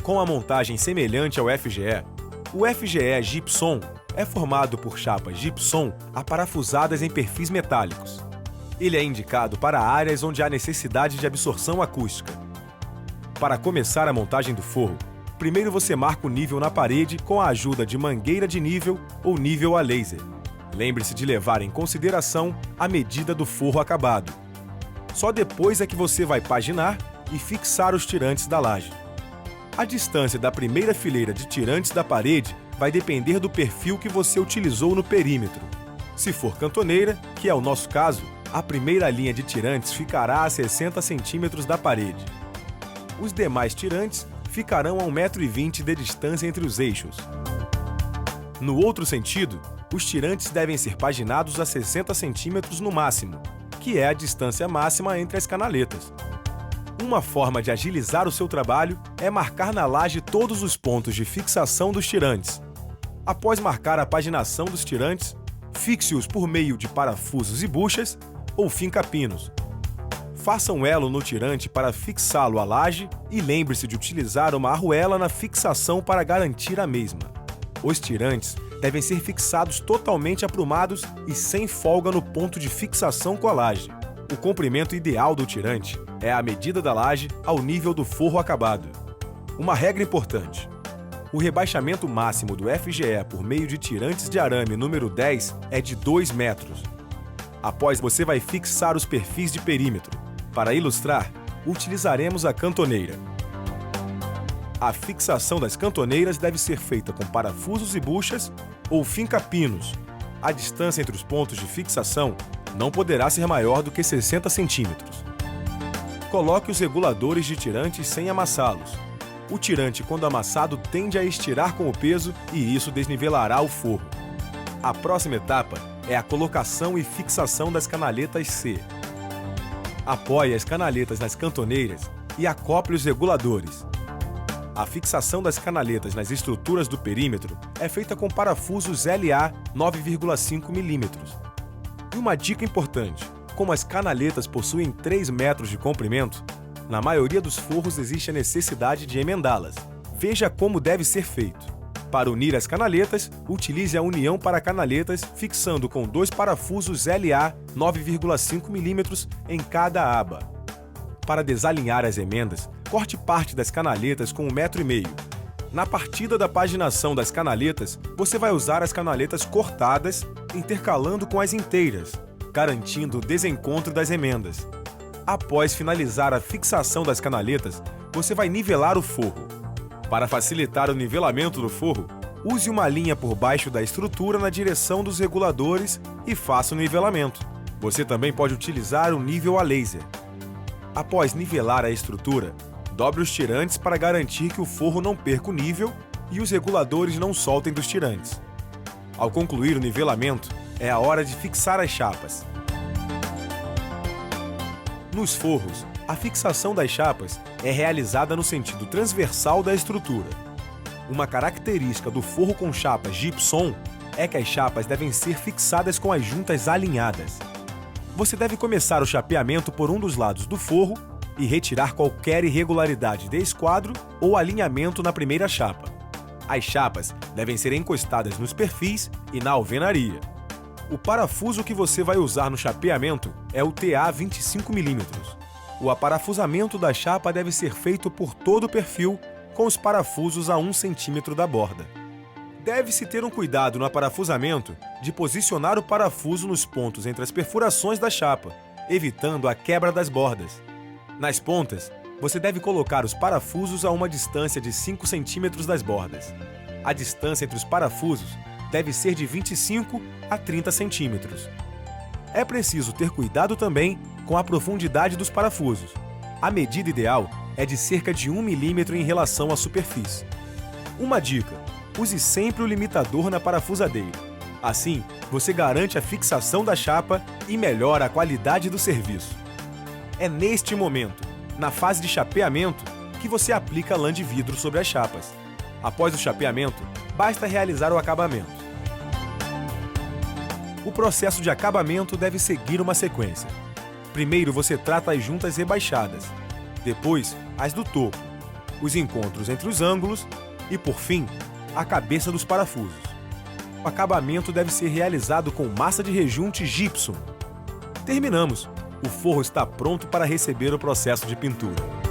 Com a montagem semelhante ao FGE, o FGE Gypsum é formado por chapas gypsum aparafusadas em perfis metálicos. Ele é indicado para áreas onde há necessidade de absorção acústica. Para começar a montagem do forro, primeiro você marca o nível na parede com a ajuda de mangueira de nível ou nível a laser. Lembre-se de levar em consideração a medida do forro acabado. Só depois é que você vai paginar e fixar os tirantes da laje. A distância da primeira fileira de tirantes da parede vai depender do perfil que você utilizou no perímetro. Se for cantoneira, que é o nosso caso, a primeira linha de tirantes ficará a 60 centímetros da parede. Os demais tirantes ficarão a 1,20 m de distância entre os eixos. No outro sentido, os tirantes devem ser paginados a 60 centímetros no máximo, que é a distância máxima entre as canaletas. Uma forma de agilizar o seu trabalho é marcar na laje todos os pontos de fixação dos tirantes. Após marcar a paginação dos tirantes, fixe-os por meio de parafusos e buchas ou finca-pinos. Faça um elo no tirante para fixá-lo à laje e lembre-se de utilizar uma arruela na fixação para garantir a mesma. Os tirantes devem ser fixados totalmente aprumados e sem folga no ponto de fixação com a laje. O comprimento ideal do tirante é a medida da laje ao nível do forro acabado. Uma regra importante: o rebaixamento máximo do FGE por meio de tirantes de arame número 10 é de 2 metros. Após, você vai fixar os perfis de perímetro. Para ilustrar, utilizaremos a cantoneira. A fixação das cantoneiras deve ser feita com parafusos e buchas ou finca-pinos. A distância entre os pontos de fixação não poderá ser maior do que 60 centímetros. Coloque os reguladores de tirantes sem amassá-los. O tirante, quando amassado, tende a estirar com o peso e isso desnivelará o forro. A próxima etapa é a colocação e fixação das canaletas C. Apoie as canaletas nas cantoneiras e acople os reguladores. A fixação das canaletas nas estruturas do perímetro é feita com parafusos LA 9,5 mm. E uma dica importante: como as canaletas possuem 3 metros de comprimento, na maioria dos forros existe a necessidade de emendá-las. Veja como deve ser feito. Para unir as canaletas, utilize a união para canaletas fixando com 2 parafusos LA 9,5 mm em cada aba. Para desalinhar as emendas, corte parte das canaletas com 1,5 m. Na partida da paginação das canaletas, você vai usar as canaletas cortadas, intercalando com as inteiras, garantindo o desencontro das emendas. Após finalizar a fixação das canaletas, você vai nivelar o forro. Para facilitar o nivelamento do forro, use uma linha por baixo da estrutura na direção dos reguladores e faça o nivelamento. Você também pode utilizar o nível a laser. Após nivelar a estrutura, dobre os tirantes para garantir que o forro não perca o nível e os reguladores não soltem dos tirantes. Ao concluir o nivelamento, é a hora de fixar as chapas. Nos forros, a fixação das chapas é realizada no sentido transversal da estrutura. Uma característica do forro com chapas gypsum é que as chapas devem ser fixadas com as juntas alinhadas. Você deve começar o chapeamento por um dos lados do forro e retirar qualquer irregularidade de esquadro ou alinhamento na primeira chapa. As chapas devem ser encostadas nos perfis e na alvenaria. O parafuso que você vai usar no chapeamento é o TA 25 mm. O aparafusamento da chapa deve ser feito por todo o perfil, com os parafusos a 1 cm da borda. Deve-se ter um cuidado no aparafusamento de posicionar o parafuso nos pontos entre as perfurações da chapa, evitando a quebra das bordas. Nas pontas, você deve colocar os parafusos a uma distância de 5 cm das bordas. A distância entre os parafusos deve ser de 25 a 30 centímetros. É preciso ter cuidado também com a profundidade dos parafusos. A medida ideal é de cerca de 1 mm em relação à superfície. Uma dica: use sempre o limitador na parafusadeira. Assim, você garante a fixação da chapa e melhora a qualidade do serviço. É neste momento, na fase de chapeamento, que você aplica lã de vidro sobre as chapas. Após o chapeamento, basta realizar o acabamento. O processo de acabamento deve seguir uma sequência. Primeiro você trata as juntas rebaixadas, depois as do topo. os encontros entre os ângulos e, por fim, a cabeça dos parafusos. O acabamento deve ser realizado com massa de rejunte gypsum. Terminamos! O forro está pronto para receber o processo de pintura.